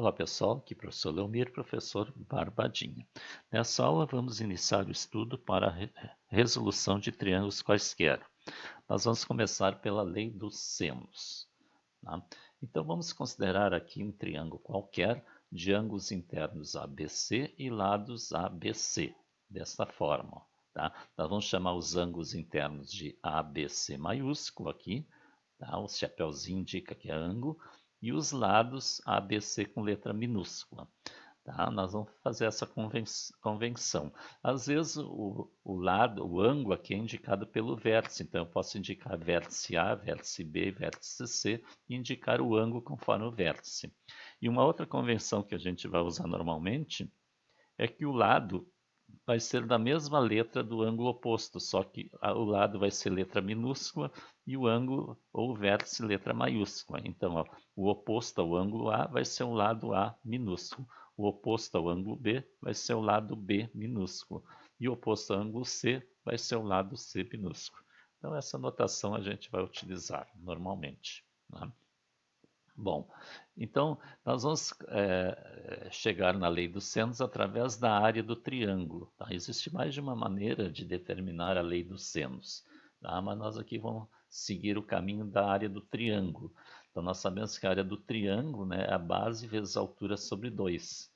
Olá pessoal, aqui é o professor Leomir, professor Barbadinha. Nessa aula vamos iniciar o estudo para a resolução de triângulos quaisquer. Nós vamos começar pela lei dos senos. Tá? Então vamos considerar aqui um triângulo qualquer de ângulos internos ABC e lados ABC, desta forma. Tá? Nós vamos chamar os ângulos internos de ABC maiúsculo aqui, tá? O chapeuzinho indica que é ângulo, e os lados ABC com letra minúscula. Tá? Nós vamos fazer essa convenção. Às vezes o ângulo aqui é indicado pelo vértice, então eu posso indicar vértice A, vértice B, vértice C e indicar o ângulo conforme o vértice. E uma outra convenção que a gente vai usar normalmente é que o lado vai ser da mesma letra do ângulo oposto, só que o lado vai ser letra minúscula e o ângulo ou o vértice letra maiúscula. Então, ó, o oposto ao ângulo A vai ser o lado A minúsculo. O oposto ao ângulo B vai ser o lado B minúsculo. E o oposto ao ângulo C vai ser o lado C minúsculo. Então, essa notação a gente vai utilizar normalmente. Né? Bom, então nós vamos chegar na lei dos senos através da área do triângulo. Tá? Existe mais de uma maneira de determinar a lei dos senos, tá? Mas nós aqui vamos seguir o caminho da área do triângulo. Então nós sabemos que a área do triângulo, né, é a base vezes a altura sobre 2.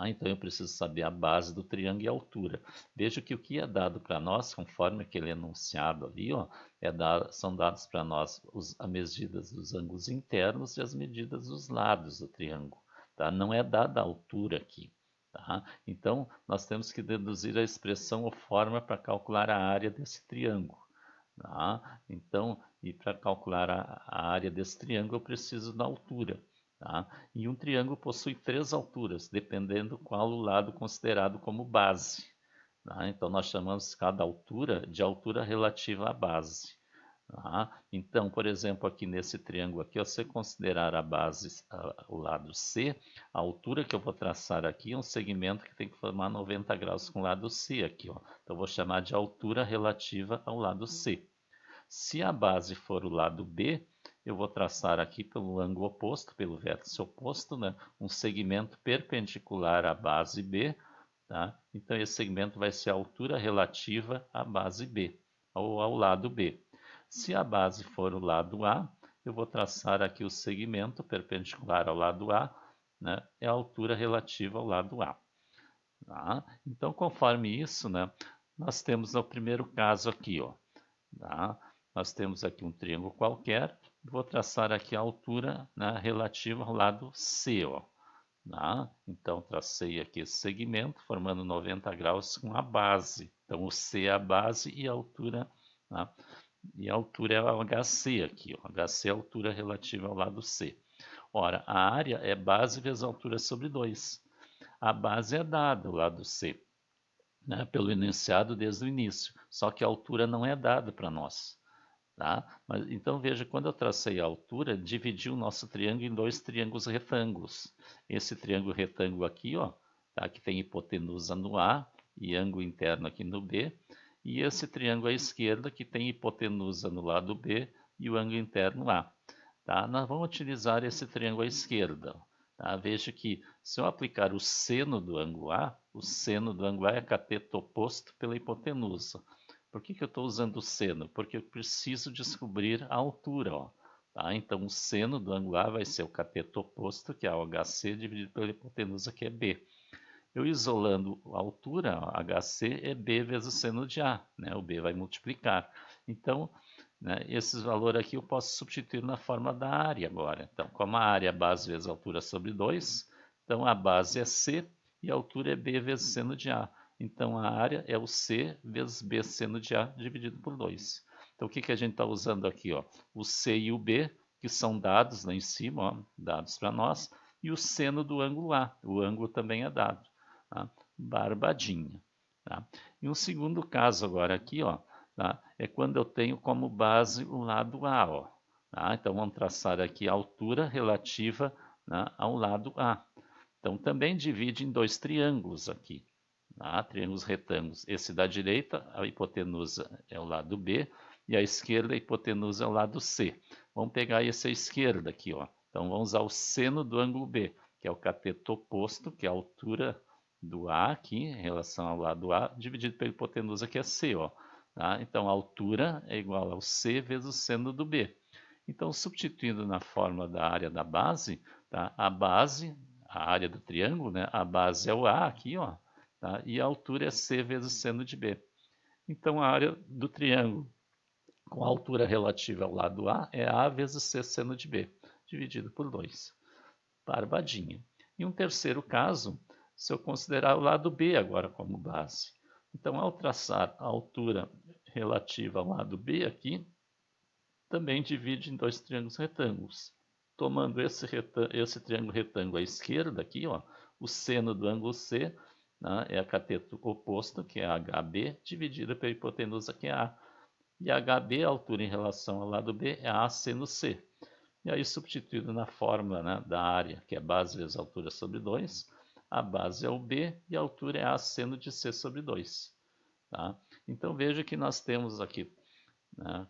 Então eu preciso saber a base do triângulo e a altura. Veja que o que é dado para nós, conforme aquele enunciado ali, ó, são dados para nós as medidas dos ângulos internos e as medidas dos lados do triângulo. Tá? Não é dada a altura aqui. Tá? Então nós temos que deduzir a expressão ou forma para calcular a área desse triângulo. Tá? Então, e para calcular a área desse triângulo eu preciso da altura. Tá? E um triângulo possui 3 alturas, dependendo qual o lado considerado como base. Tá? Então, nós chamamos cada altura de altura relativa à base. Tá? Então, por exemplo, aqui nesse triângulo aqui, se eu considerar a base, o lado C, a altura que eu vou traçar aqui é um segmento que tem que formar 90 graus com o lado C aqui. Ó. Então, eu vou chamar de altura relativa ao lado C. Se a base for o lado B, eu vou traçar aqui pelo ângulo oposto, pelo vértice oposto, né, um segmento perpendicular à base B. Tá? Então, esse segmento vai ser a altura relativa à base B, ou ao lado B. Se a base for o lado A, eu vou traçar aqui o segmento perpendicular ao lado A, né, é a altura relativa ao lado A. Tá? Então, conforme isso, né, nós temos no primeiro caso aqui, ó, tá? Nós temos aqui um triângulo qualquer, vou traçar aqui a altura, né, relativa ao lado C. Ó, tá? Então, tracei aqui esse segmento, formando 90 graus com a base. Então, o C é a base e a altura, tá? E a altura é o HC aqui. Ó. HC é a altura relativa ao lado C. Ora, a área é base vezes altura sobre 2. A base é dada, o lado C, né, pelo enunciado desde o início. Só que a altura não é dada para nós. Tá? Mas, então veja, quando eu tracei a altura, dividi o nosso triângulo em 2 triângulos retângulos. Esse triângulo retângulo aqui, ó, tá? Que tem hipotenusa no A e ângulo interno aqui no B. E esse triângulo à esquerda que tem hipotenusa no lado B e o ângulo interno A. Tá? Nós vamos utilizar esse triângulo à esquerda. Tá? Veja que se eu aplicar o seno do ângulo A, o seno do ângulo A é cateto oposto pela hipotenusa. Por que eu estou usando o seno? Porque eu preciso descobrir a altura. Ó, tá? Então, o seno do ângulo A vai ser o cateto oposto, que é o HC, dividido pela hipotenusa, que é B. Eu isolando a altura, ó, HC é B vezes o seno de A. Né? O B vai multiplicar. Então, né, esses valores aqui eu posso substituir na forma da área agora. Então, como a área é base vezes a altura sobre 2, então a base é C e a altura é B vezes seno de A. Então, a área é o C vezes B seno de A dividido por 2. Então, o que a gente está usando aqui? Ó? O C e o B, que são dados lá em cima, ó, dados para nós, e o seno do ângulo A. O ângulo também é dado. Tá? Barbadinha. Tá? E um segundo caso agora aqui, ó, tá? É quando eu tenho como base o lado A. Ó, tá? Então, vamos traçar aqui a altura relativa, né, ao lado A. Então, também divide em 2 triângulos aqui. Tá? Triângulos retângulos. Esse da direita, a hipotenusa é o lado B, e a esquerda, a hipotenusa é o lado C. Vamos pegar esse à esquerda aqui. Ó. Então, vamos usar o seno do ângulo B, que é o cateto oposto, que é a altura do A aqui, em relação ao lado A, dividido pela hipotenusa, que é C, ó. Tá? Então, a altura é igual ao C vezes o seno do B. Então, substituindo na fórmula da área da base, tá? A base, a área do triângulo, né? A base é o A aqui, ó, tá? E a altura é C vezes o seno de B. Então, a área do triângulo com a altura relativa ao lado A é A vezes C seno de B, dividido por 2. Barbadinha. E um terceiro caso, se eu considerar o lado B agora como base. Então, ao traçar a altura relativa ao lado B aqui, também divide em dois triângulos retângulos. Tomando esse triângulo retângulo à esquerda aqui, ó, o seno do ângulo C, né, é a cateto oposto, que é HB, dividida pela hipotenusa, que é A. E HB, a altura em relação ao lado B, é A seno C. E aí, substituído na fórmula, né, da área, que é base vezes altura sobre 2, a base é o B e a altura é A seno de C sobre 2. Tá? Então, veja que nós temos aqui, né,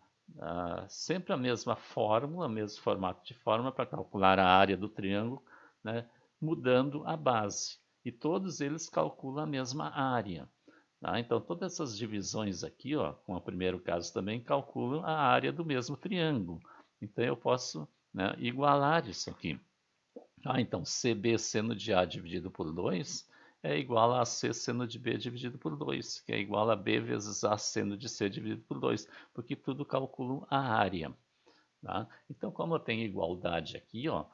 sempre a mesma fórmula, o mesmo formato de fórmula para calcular a área do triângulo, né, mudando a base. E todos eles calculam a mesma área. Tá? Então, todas essas divisões aqui, ó, com o primeiro caso também, calculam a área do mesmo triângulo. Então, eu posso, né, igualar isso aqui. Então, CB seno de A dividido por 2 é igual a AC seno de B dividido por 2, que é igual a B vezes A seno de C dividido por 2, porque tudo calcula a área. Tá? Então, como eu tenho igualdade aqui, ó,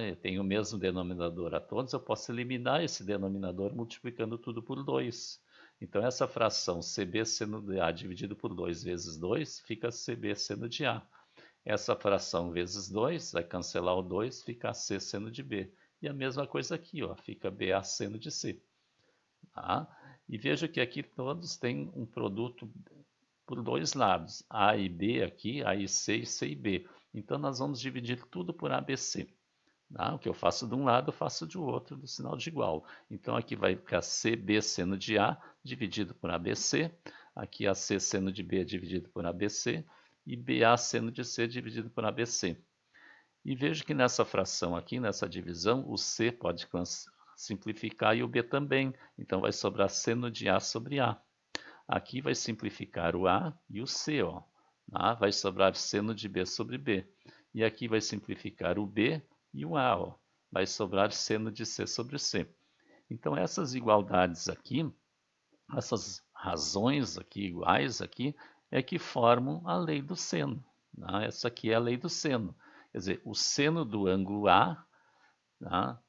eu tenho o mesmo denominador a todos, eu posso eliminar esse denominador multiplicando tudo por 2. Então, essa fração CB seno de A dividido por 2 vezes 2 fica CB seno de A. Essa fração vezes 2, vai cancelar o 2, fica C seno de B. E a mesma coisa aqui, ó, fica BA seno de C. Tá? E veja que aqui todos têm um produto por dois lados, A e B aqui, A e C e B. Então, nós vamos dividir tudo por ABC. Tá? O que eu faço de um lado, eu faço de outro, do sinal de igual. Então, aqui vai ficar CB seno de A dividido por ABC. Aqui AC seno de B dividido por ABC. E BA seno de C dividido por ABC. E veja que nessa fração aqui, nessa divisão, o C pode simplificar e o B também. Então, vai sobrar seno de A sobre A. Aqui vai simplificar o A e o C, ó. Vai sobrar seno de B sobre B. E aqui vai simplificar o B e o A, ó. Vai sobrar seno de C sobre C. Então, essas igualdades aqui, essas razões aqui iguais aqui, é que formam a lei do seno. Essa aqui é a lei do seno. Quer dizer, o seno do ângulo A,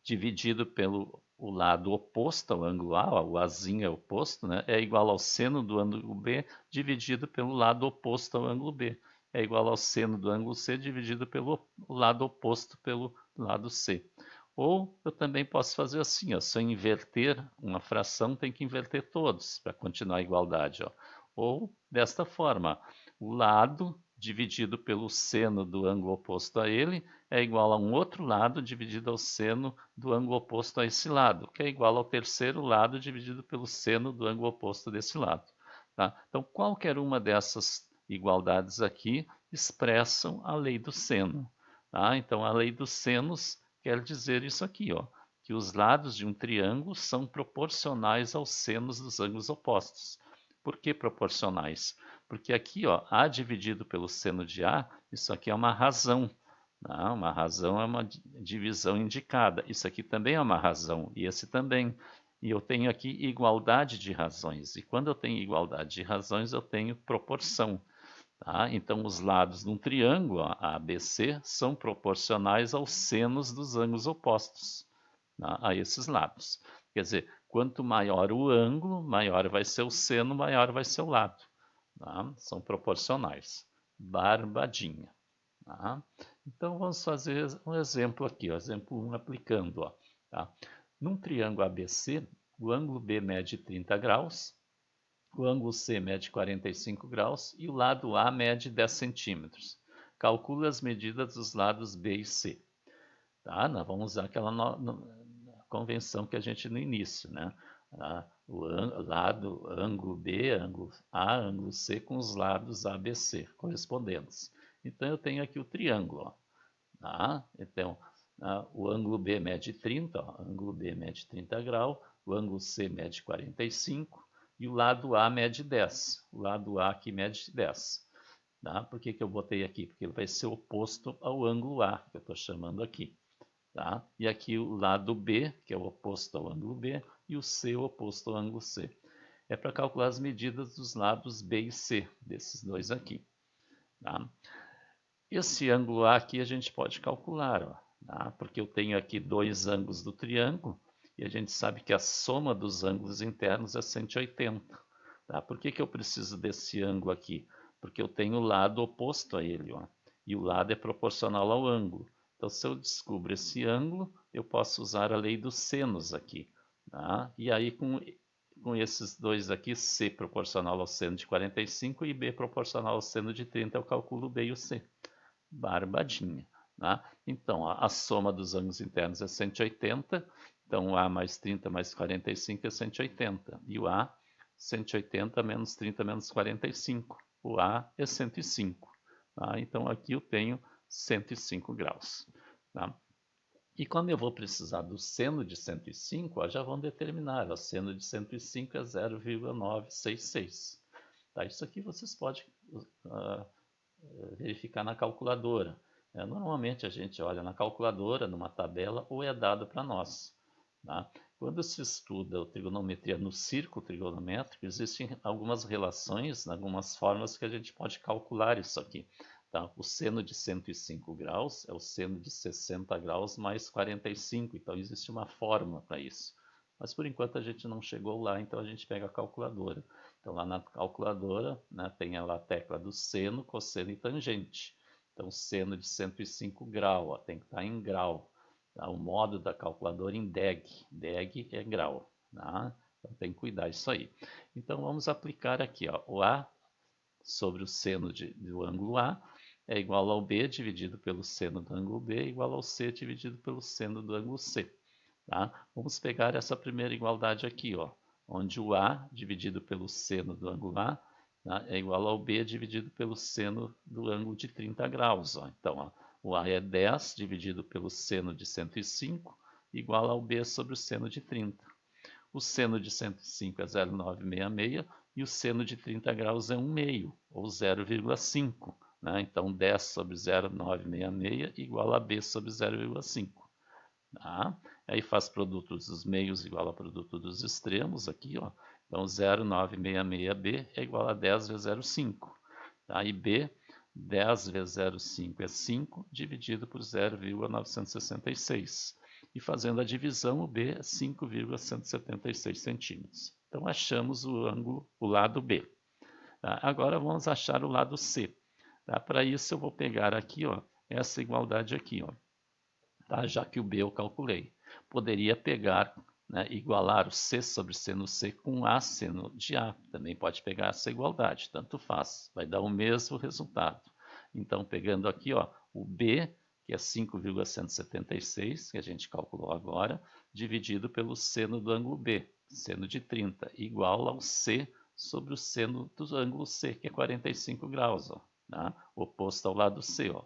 dividido pelo o lado oposto ao ângulo A, o Azinho é oposto, né, é igual ao seno do ângulo B dividido pelo lado oposto ao ângulo B. É igual ao seno do ângulo C dividido pelo lado oposto pelo lado C. Ou eu também posso fazer assim, ó, se eu inverter uma fração, tem que inverter todos para continuar a igualdade. Ó. Ou desta forma, o lado dividido pelo seno do ângulo oposto a ele é igual a um outro lado dividido ao seno do ângulo oposto a esse lado, que é igual ao terceiro lado dividido pelo seno do ângulo oposto desse lado. Tá? Então, qualquer uma dessas igualdades aqui expressam a lei do seno. Tá? Então, a lei dos senos quer dizer isso aqui, ó, que os lados de um triângulo são proporcionais aos senos dos ângulos opostos. Por que proporcionais? Porque aqui, ó, A dividido pelo seno de A, isso aqui é uma razão. Uma razão é uma divisão indicada. Isso aqui também é uma razão, e esse também. E eu tenho aqui igualdade de razões. E quando eu tenho igualdade de razões, eu tenho proporção. Tá? Então, os lados de um triângulo, ó, ABC, são proporcionais aos senos dos ângulos opostos, tá? A esses lados. Quer dizer, quanto maior o ângulo, maior vai ser o seno, maior vai ser o lado. Tá? São proporcionais. Barbadinha. Tá? Então, vamos fazer um exemplo aqui, ó, exemplo 1 aplicando. Ó, tá? Num triângulo ABC, o ângulo B mede 30 graus, o ângulo C mede 45 graus e o lado A mede 10 centímetros. Calcule as medidas dos lados B e C. Tá? Nós vamos usar aquela convenção que a gente no início, né? O lado ângulo B, ângulo A, ângulo C com os lados ABC correspondentes. Então, eu tenho aqui o triângulo. Ó, tá? Então, O ângulo B mede 30, ó, ângulo B mede 30 graus, o ângulo C mede 45 e o lado A mede 10. O lado A aqui mede 10. Tá? Por que eu botei aqui? Porque ele vai ser oposto ao ângulo A, que eu estou chamando aqui. Tá? E aqui o lado B, que é o oposto ao ângulo B, e o C, o oposto ao ângulo C. É para calcular as medidas dos lados B e C, desses dois aqui. Tá? Esse ângulo A aqui a gente pode calcular, ó, tá? Porque eu tenho aqui dois ângulos do triângulo e a gente sabe que a soma dos ângulos internos é 180. Tá? Por que eu preciso desse ângulo aqui? Porque eu tenho o lado oposto a ele, ó, e o lado é proporcional ao ângulo. Então, se eu descubro esse ângulo, eu posso usar a lei dos senos aqui. Tá? E aí, com esses dois aqui, C proporcional ao seno de 45 e B proporcional ao seno de 30, eu calculo B e o C. Barbadinha. Tá? Então, a soma dos ângulos internos é 180, então o A mais 30 mais 45 é 180, e o A, 180 menos 30 menos 45, o A é 105. Tá? Então, aqui eu tenho 105 graus. Tá? E como eu vou precisar do seno de 105, ó, já vão determinar, o seno de 105 é 0,966. Tá? Isso aqui vocês podem verificar na calculadora. Normalmente a gente olha na calculadora, numa tabela, ou é dado para nós. Tá? Quando se estuda a trigonometria no círculo trigonométrico, existem algumas relações, algumas formas que a gente pode calcular isso aqui. Tá? O seno de 105 graus é o seno de 60 graus mais 45, então existe uma fórmula para isso. Mas por enquanto a gente não chegou lá, então a gente pega a calculadora. Então lá na calculadora, né, tem lá a tecla do seno, cosseno e tangente. Então seno de 105 graus, ó, tem que estar em grau. Tá? O modo da calculadora em deg. Deg é grau. Tá? Então tem que cuidar disso aí. Então vamos aplicar aqui, ó, o A sobre o seno do ângulo A é igual ao B dividido pelo seno do ângulo B igual ao C dividido pelo seno do ângulo C. Tá? Vamos pegar essa primeira igualdade aqui, ó, onde o A dividido pelo seno do ângulo A, tá, é igual ao B dividido pelo seno do ângulo de 30 graus. Ó. Então, ó, o A é 10 dividido pelo seno de 105 igual ao B sobre o seno de 30. O seno de 105 é 0,966 e o seno de 30 graus é 1,5, ou 0,5. Né? Então, 10 sobre 0,966 igual a B sobre 0,5. Tá? Aí faz produto dos meios igual a produto dos extremos aqui, ó. Então 0,966b é igual a 10 vezes 0,5. Tá? E b, 10 vezes 0,5 é 5, dividido por 0,966. E fazendo a divisão, o b é 5,176 centímetros. Então achamos o ângulo, o lado B. Tá? Agora vamos achar o lado C. Tá? Para isso eu vou pegar aqui, ó, essa igualdade aqui, ó. Tá? Já que o B eu calculei. Poderia pegar, né, igualar o C sobre seno C com A seno de A. Também pode pegar essa igualdade, tanto faz. Vai dar o mesmo resultado. Então, pegando aqui, ó, o B, que é 5,176, que a gente calculou agora, dividido pelo seno do ângulo B, seno de 30, igual ao C sobre o seno do ângulo C, que é 45 graus, ó, tá? Oposto ao lado C. Ó,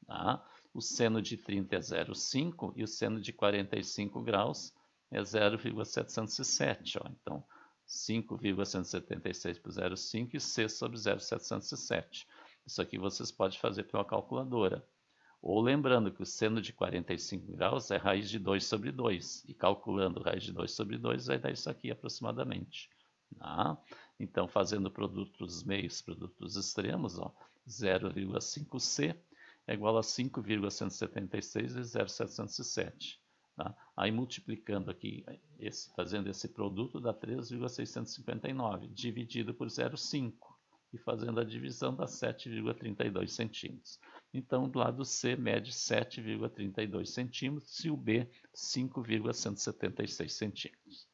tá? O seno de 30 é 0,5 e o seno de 45 graus é 0,707. Ó. Então, 5,176 por 0,5 e C sobre 0,707. Isso aqui vocês podem fazer pela calculadora. Ou lembrando que o seno de 45 graus é raiz de 2 sobre 2. E calculando raiz de 2 sobre 2 vai dar isso aqui aproximadamente. Tá? Então, fazendo produto dos meios, produto dos extremos, 0,5C é igual a 5,176 vezes 0,707. Tá? Aí multiplicando aqui, fazendo esse produto, dá 3,659, dividido por 0,5. E fazendo a divisão dá 7,32 centímetros. Então, do lado C mede 7,32 centímetros e o B 5,176 centímetros.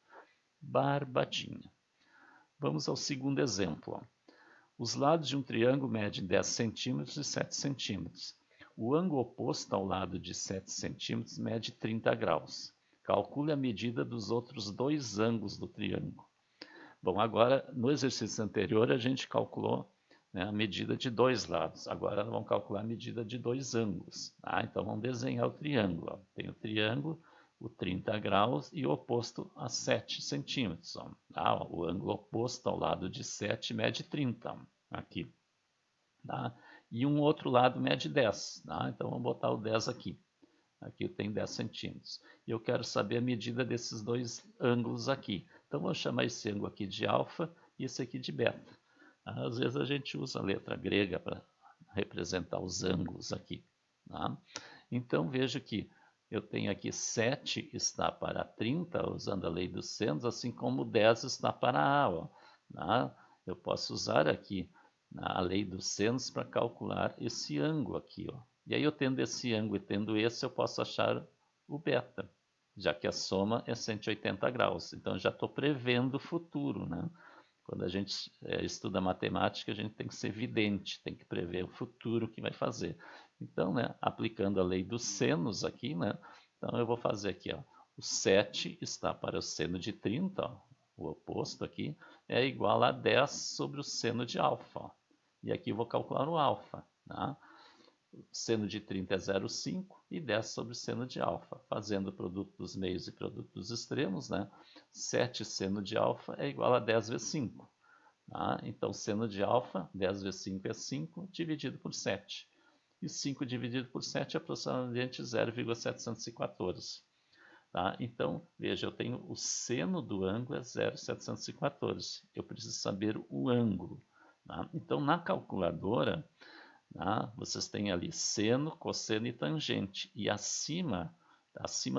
Barbadinha. Vamos ao segundo exemplo. Ó. Os lados de um triângulo medem 10 centímetros e 7 centímetros. O ângulo oposto ao lado de 7 centímetros mede 30 graus. Calcule a medida dos outros dois ângulos do triângulo. Bom, agora, no exercício anterior, a gente calculou né, a medida de dois lados. Agora vamos calcular a medida de dois ângulos. Tá? Então vamos desenhar o triângulo. Ó. Tem o triângulo, o 30 graus e o oposto a 7 centímetros. Ó. Tá? O ângulo oposto ao lado de 7 mede 30. Ó. Aqui. Tá? E um outro lado mede 10. Tá? Então vamos botar o 10 aqui. Aqui eu tenho 10 centímetros. E eu quero saber a medida desses dois ângulos aqui. Então vou chamar esse ângulo aqui de alfa e esse aqui de beta. Às vezes a gente usa a letra grega para representar os ângulos aqui. Tá? Então vejo que eu tenho aqui 7 está para 30, usando a lei dos senos, assim como 10 está para A. Ó, tá? Eu posso usar aqui a lei dos senos para calcular esse ângulo aqui. Ó. E aí eu tendo esse ângulo e tendo esse, eu posso achar o beta, já que a soma é 180 graus. Então já estou prevendo o futuro, né? Quando a gente estuda matemática, a gente tem que ser vidente, tem que prever o futuro que vai fazer. Então, né, aplicando a lei dos senos aqui, né, então eu vou fazer aqui, ó, o 7 está para o seno de 30, ó, o oposto aqui, é igual a 10 sobre o seno de alfa. Ó. E aqui eu vou calcular o alfa. Tá? Seno de 30 é 0,5 e 10 sobre o seno de alfa. Fazendo o produto dos meios e produto dos extremos, né? 7 seno de alfa é igual a 10 vezes 5. Tá? Então, seno de alfa, 10 vezes 5 é 5, dividido por 7. E 5 dividido por 7 é aproximadamente 0,714. Tá? Então, veja, eu tenho o seno do ângulo é 0,714. Eu preciso saber o ângulo. Tá? Então, na calculadora, tá? Vocês têm ali seno, cosseno e tangente. E acima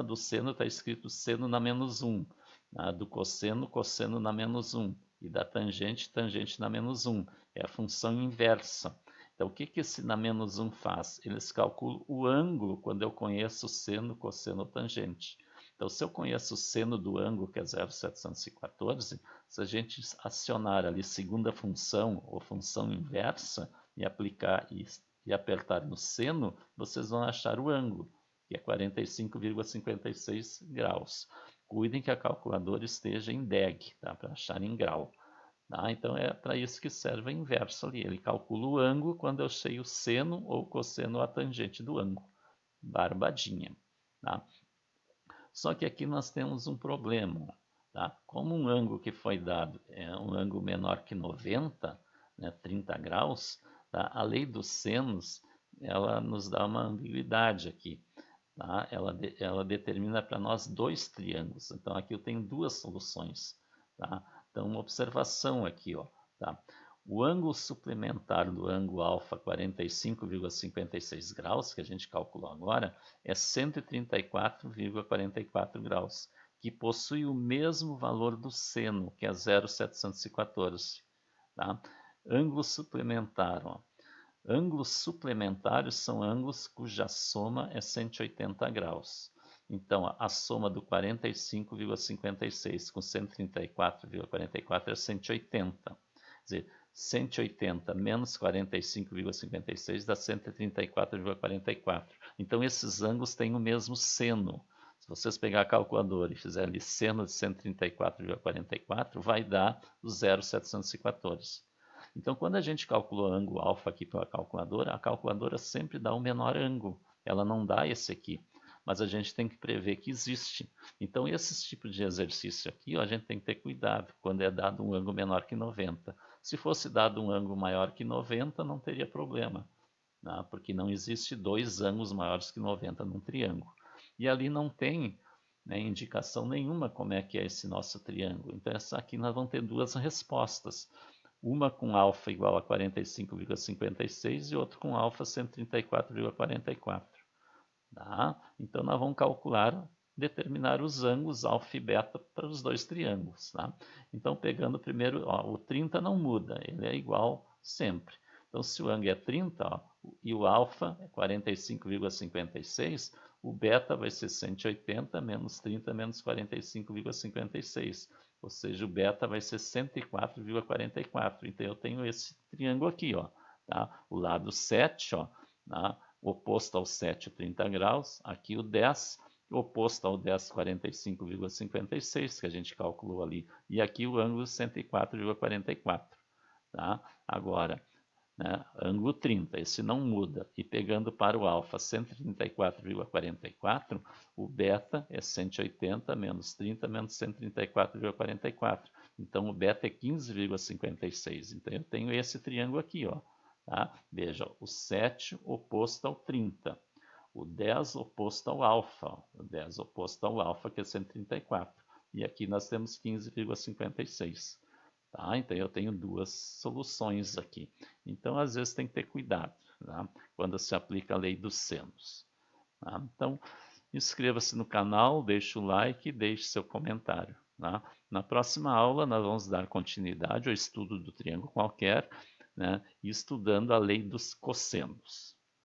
do seno está escrito seno na menos 1. Tá? Do cosseno, cosseno na menos 1. E da tangente, tangente na menos 1. É a função inversa. Então, o que esse na menos 1 faz? Eles calculam o ângulo quando eu conheço seno, cosseno ou tangente. Então, se eu conheço o seno do ângulo, que é 0,714, se a gente acionar ali segunda função ou função inversa, e aplicar e apertar no seno, vocês vão achar o ângulo, que é 45,56 graus. Cuidem que a calculadora esteja em DEG, tá? Para achar em grau. Tá? Então é para isso que serve a inversa ali. Ele calcula o ângulo quando eu sei o seno ou cosseno ou a tangente do ângulo. Barbadinha. Tá? Só que aqui nós temos um problema. Tá? Como um ângulo que foi dado é um ângulo menor que 90, né, 30 graus, tá? A lei dos senos ela nos dá uma ambiguidade aqui. Tá? Ela determina para nós dois triângulos. Então aqui eu tenho duas soluções. Tá? Então uma observação aqui. Ó, tá? O ângulo suplementar do ângulo alfa 45,56 graus, que a gente calculou agora, é 134,44 graus, que possui o mesmo valor do seno, que é 0,714. Tá? Ângulo suplementar. Ó. Ângulos suplementares são ângulos cuja soma é 180 graus. Então, a soma do 45,56 com 134,44 é 180. Quer dizer, 180 menos 45,56 dá 134,44. Então, esses ângulos têm o mesmo seno. Se vocês pegar a calculadora e fizerem ali seno de 134,44, vai dar o 0,714. Então, quando a gente calcula o ângulo alfa aqui pela calculadora, a calculadora sempre dá o menor ângulo. Ela não dá esse aqui. Mas a gente tem que prever que existe. Então, esses tipos de exercício aqui, ó, a gente tem que ter cuidado quando é dado um ângulo menor que 90. Se fosse dado um ângulo maior que 90, não teria problema, né? Porque não existe dois ângulos maiores que 90 num triângulo. E ali não tem, né, indicação nenhuma como é que é esse nosso triângulo. Então, essa aqui nós vamos ter duas respostas. Uma com alfa igual a 45,56 e outra com alfa 134,44. Tá? Então, nós vamos calcular, determinar os ângulos alfa e beta para os dois triângulos. Tá? Então, pegando primeiro, ó, o 30 não muda, ele é igual sempre. Então, se o ângulo é 30 ó, e o alfa é 45,56, o beta vai ser 180 menos 30 menos 45,56. Ou seja, o beta vai ser 104,44. Então, eu tenho esse triângulo aqui. Ó, tá? O lado 7, ó, tá? Oposto ao 7, 30 graus. Aqui o 10, oposto ao 10, 45,56, que a gente calculou ali. E aqui o ângulo 104,44. Tá? Agora, né? Ângulo 30, esse não muda. E pegando para o alfa 134,44, o beta é 180 menos 30 menos 134,44. Então o beta é 15,56. Então eu tenho esse triângulo aqui, ó. Tá? Veja, o 7 oposto ao 30. O 10 oposto ao alfa. O 10 oposto ao alfa, que é 134. E aqui nós temos 15,56. Tá? Então eu tenho duas soluções aqui. Então, às vezes, tem que ter cuidado, tá? Quando se aplica a lei dos senos. Tá? Então, inscreva-se no canal, deixe o like e deixe seu comentário. Tá? Na próxima aula, nós vamos dar continuidade ao estudo do triângulo qualquer, né? E estudando a lei dos cossenos.